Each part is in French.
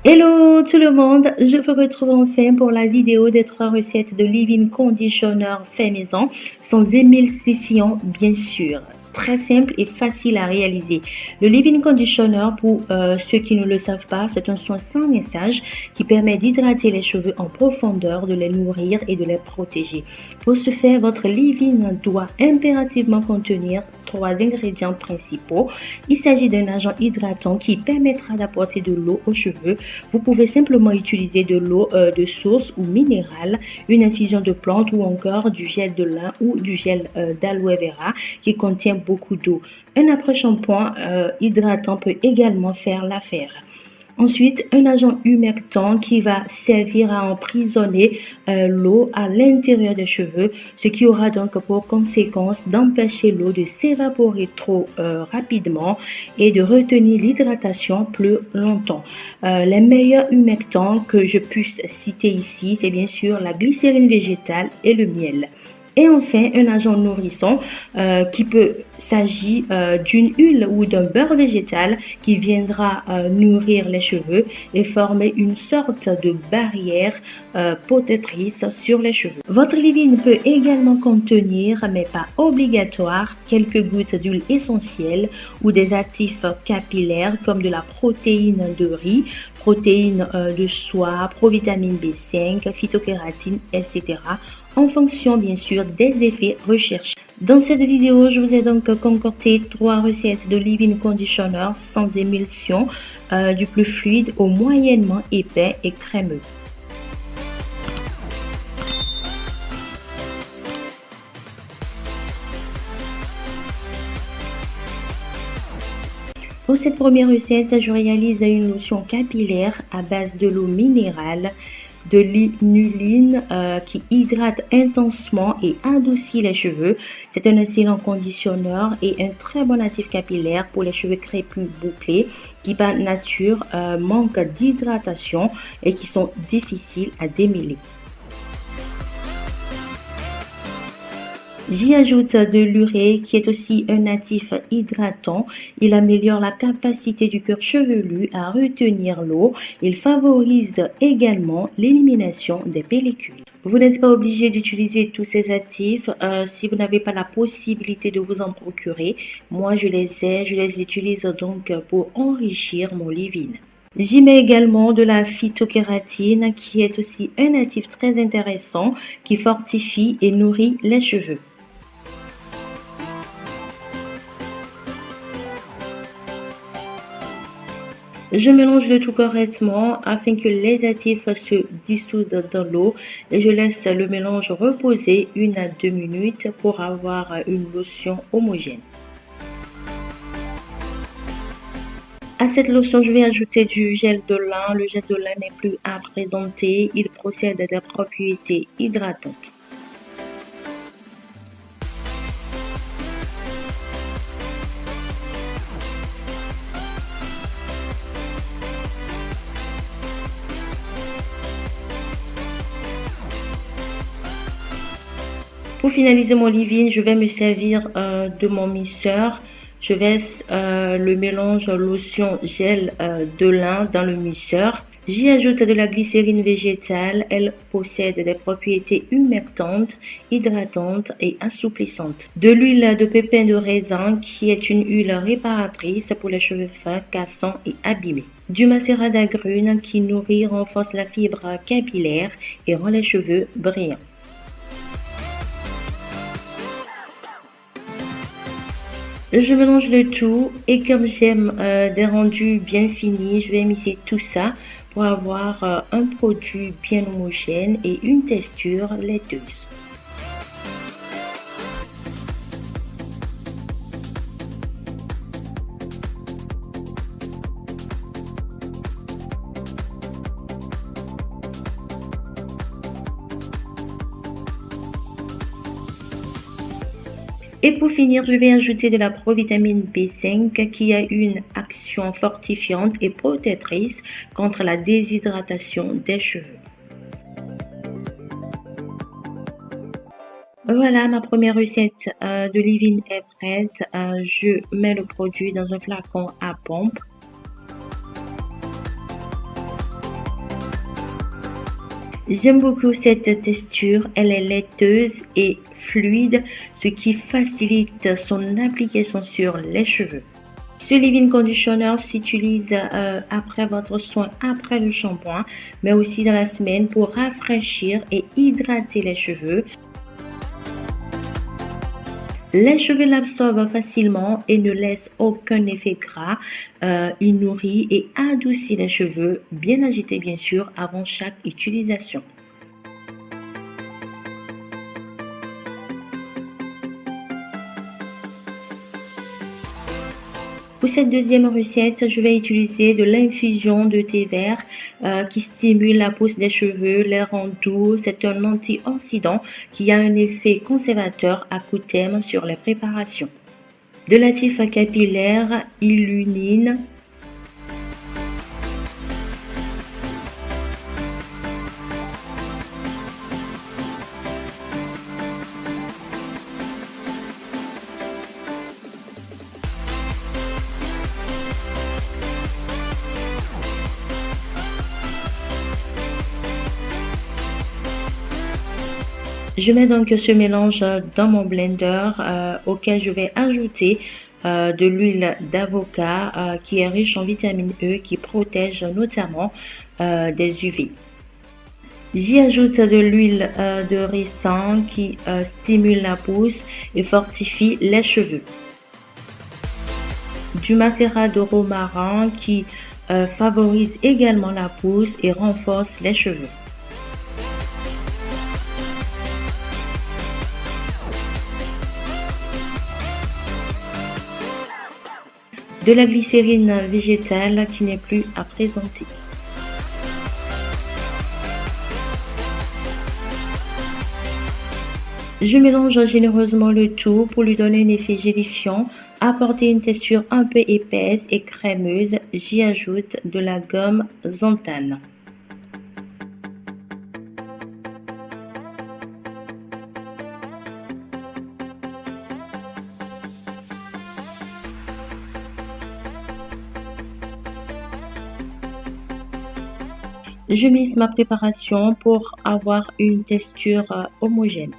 Hello tout le monde, je vous retrouve enfin pour la vidéo des 3 recettes de leave-in conditioner fait maison, sans émulsifiant bien sûr. Très simple et facile à réaliser. Le leave-in conditioner, pour ceux qui ne le savent pas, c'est un soin sans message qui permet d'hydrater les cheveux en profondeur, de les nourrir et de les protéger. Pour ce faire, votre leave-in doit impérativement contenir 3 ingrédients principaux. Il s'agit d'un agent hydratant qui permettra d'apporter de l'eau aux cheveux. Vous pouvez simplement utiliser de l'eau de source ou minérale, une infusion de plantes ou encore du gel de lin ou du gel d'aloe vera qui contient beaucoup d'eau. Un après-shampoing hydratant peut également faire l'affaire. Ensuite, un agent humectant qui va servir à emprisonner l'eau à l'intérieur des cheveux, ce qui aura donc pour conséquence d'empêcher l'eau de s'évaporer trop rapidement et de retenir l'hydratation plus longtemps. Les meilleurs humectants que je puisse citer ici, c'est bien sûr la glycérine végétale et le miel. Et enfin, un agent nourrissant qui peut s'agir d'une huile ou d'un beurre végétal qui viendra nourrir les cheveux et former une sorte de barrière protectrice sur les cheveux. Votre leave-in peut également contenir, mais pas obligatoire, quelques gouttes d'huile essentielle ou des actifs capillaires comme de la protéine de riz, protéines de soie, provitamine B5, phytokératine, etc. en fonction bien sûr des effets recherchés. Dans cette vidéo, je vous ai donc concocté 3 recettes de leave-in conditioner sans émulsion, du plus fluide au moyennement épais et crémeux. Pour cette première recette, je réalise une lotion capillaire à base de l'eau minérale, de l'inuline qui hydrate intensement et adoucit les cheveux. C'est un excellent conditionneur et un très bon actif capillaire pour les cheveux crépus bouclés qui par nature manquent d'hydratation et qui sont difficiles à démêler. J'y ajoute de l'urée qui est aussi un actif hydratant. Il améliore la capacité du cuir chevelu à retenir l'eau. Il favorise également l'élimination des pellicules. Vous n'êtes pas obligé d'utiliser tous ces actifs si vous n'avez pas la possibilité de vous en procurer. Moi, je les utilise donc pour enrichir mon leave-in. J'y mets également de la phytokératine qui est aussi un actif très intéressant qui fortifie et nourrit les cheveux. Je mélange le tout correctement afin que les actifs se dissoudent dans l'eau et je laisse le mélange reposer 1 à 2 minutes pour avoir une lotion homogène. À cette lotion, je vais ajouter du gel de lin. Le gel de lin n'est plus à présenter, il possède des propriétés hydratantes. Pour finaliser mon leave-in, je vais me servir de mon mixeur. Je verse le mélange lotion gel de lin dans le mixeur. J'y ajoute de la glycérine végétale. Elle possède des propriétés humectantes, hydratantes et assouplissantes. De l'huile de pépins de raisin qui est une huile réparatrice pour les cheveux fins, cassants et abîmés. Du macérat d'agrumes qui nourrit, renforce la fibre capillaire et rend les cheveux brillants. Je mélange le tout et comme j'aime des rendus bien finis, je vais mixer tout ça pour avoir un produit bien homogène et une texture laiteuse. Et pour finir, je vais ajouter de la provitamine B5 qui a une action fortifiante et protectrice contre la déshydratation des cheveux. Voilà, ma première recette de leave-in est prête. Je mets le produit dans un flacon à pompe. J'aime beaucoup cette texture, elle est laiteuse et fluide, ce qui facilite son application sur les cheveux. Ce leave-in conditioner s'utilise après votre soin, après le shampoing, mais aussi dans la semaine pour rafraîchir et hydrater les cheveux. Les cheveux l'absorbent facilement et ne laissent aucun effet gras. Il nourrit et adoucit les cheveux, bien agités bien sûr, avant chaque utilisation. Pour cette deuxième recette, je vais utiliser de l'infusion de thé vert qui stimule la pousse des cheveux, les rend doux. C'est un antioxydant qui a un effet conservateur à court terme sur les préparations. De l'actif capillaire, illunine. Je mets donc ce mélange dans mon blender auquel je vais ajouter de l'huile d'avocat qui est riche en vitamine E qui protège notamment des UV. J'y ajoute de l'huile de ricin qui stimule la pousse et fortifie les cheveux. Du macérat de romarin qui favorise également la pousse et renforce les cheveux. De la glycérine végétale qui n'est plus à présenter. Je mélange généreusement le tout pour lui donner un effet gélifiant, apporter une texture un peu épaisse et crémeuse. J'y ajoute de la gomme xanthane. Je mise ma préparation pour avoir une texture homogène.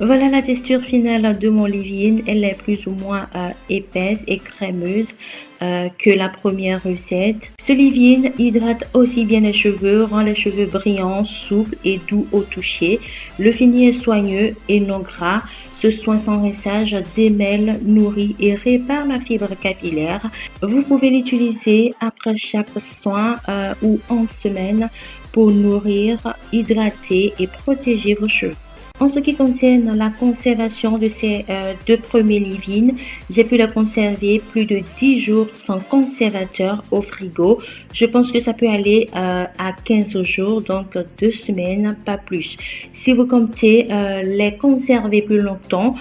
Voilà la texture finale de mon leave-in. Elle est plus ou moins épaisse et crémeuse que la première recette. Ce leave-in hydrate aussi bien les cheveux, rend les cheveux brillants, souples et doux au toucher. Le fini est soigneux et non gras. Ce soin sans rinçage démêle, nourrit et répare la fibre capillaire. Vous pouvez l'utiliser après chaque soin ou en semaine pour nourrir, hydrater et protéger vos cheveux. En ce qui concerne la conservation de ces deux premiers leave-in, j'ai pu la conserver plus de 10 jours sans conservateur au frigo. Je pense que ça peut aller à 15 jours, donc 2 semaines, pas plus. Si vous comptez les conserver plus longtemps,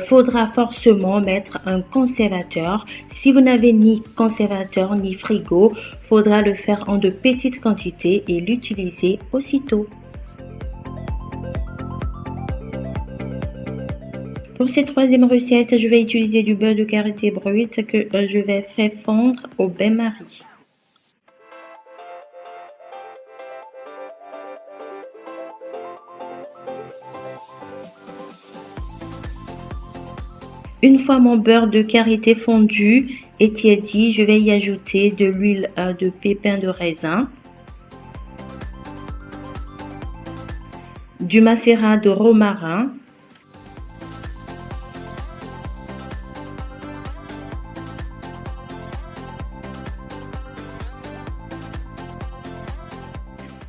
faudra forcément mettre un conservateur. Si vous n'avez ni conservateur ni frigo, faudra le faire en de petites quantités et l'utiliser aussitôt. Pour cette troisième recette, je vais utiliser du beurre de karité brut que je vais faire fondre au bain-marie. Une fois mon beurre de karité fondu et tiédi, je vais y ajouter de l'huile de pépins de raisin, du macérat de romarin,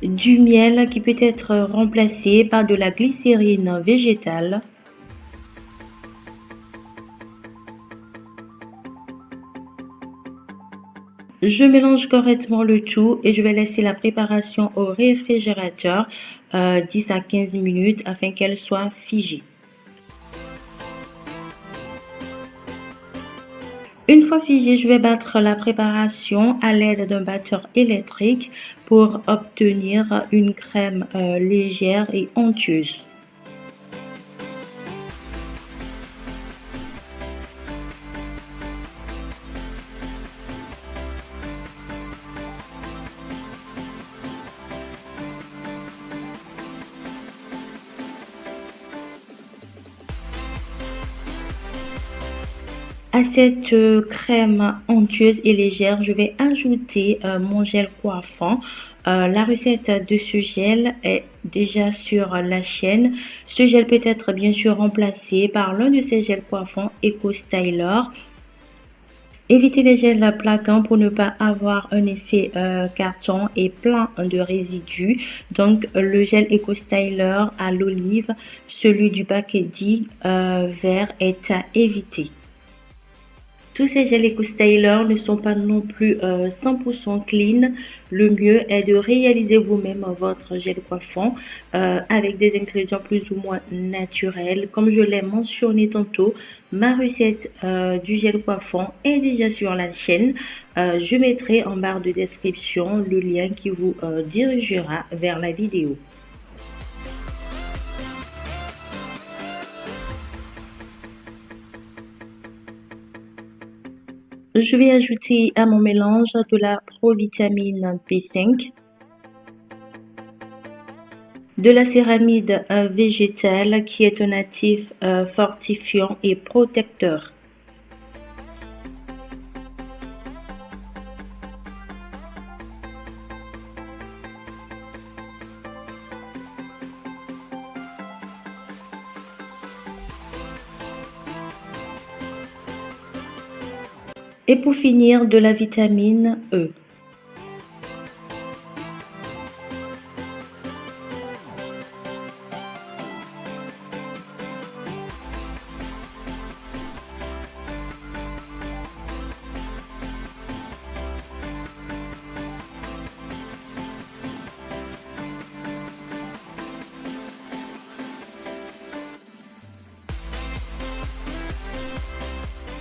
du miel qui peut être remplacé par de la glycérine végétale, je mélange correctement le tout et je vais laisser la préparation au réfrigérateur 10 à 15 minutes afin qu'elle soit figée. Une fois figée, je vais battre la préparation à l'aide d'un batteur électrique pour obtenir une crème légère et onctueuse. À cette crème onctueuse et légère, je vais ajouter mon gel coiffant. La recette de ce gel est déjà sur la chaîne. Ce gel peut être bien sûr remplacé par l'un de ces gels coiffants Eco Styler. Évitez les gels plaquants pour ne pas avoir un effet carton et plein de résidus. Donc le gel Eco Styler à l'olive, celui du packaging vert est à éviter. Tous ces gels Eco Styler ne sont pas non plus 100% clean. Le mieux est de réaliser vous-même votre gel coiffant avec des ingrédients plus ou moins naturels. Comme je l'ai mentionné tantôt, ma recette du gel coiffant est déjà sur la chaîne. Je mettrai en barre de description le lien qui vous dirigera vers la vidéo. Je vais ajouter à mon mélange de la provitamine B5, de la céramide végétale qui est un actif fortifiant et protecteur. Et pour finir, de la vitamine E.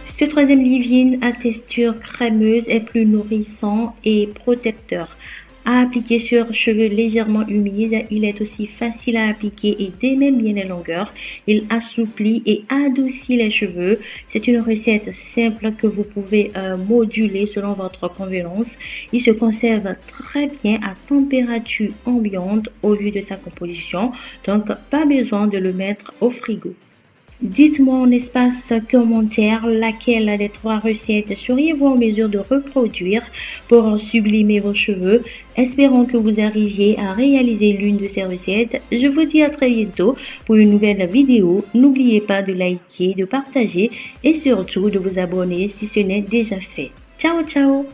Ce troisième leave-in à texture crémeuse est plus nourrissant et protecteur. À appliquer sur cheveux légèrement humides, il est aussi facile à appliquer et démêle bien les longueurs. Il assouplit et adoucit les cheveux. C'est une recette simple que vous pouvez moduler selon votre convenance. Il se conserve très bien à température ambiante au vu de sa composition, donc pas besoin de le mettre au frigo. Dites-moi en espace commentaire laquelle des 3 recettes seriez-vous en mesure de reproduire pour sublimer vos cheveux. Espérons que vous arriviez à réaliser l'une de ces recettes. Je vous dis à très bientôt pour une nouvelle vidéo. N'oubliez pas de liker, de partager et surtout de vous abonner si ce n'est déjà fait. Ciao ciao!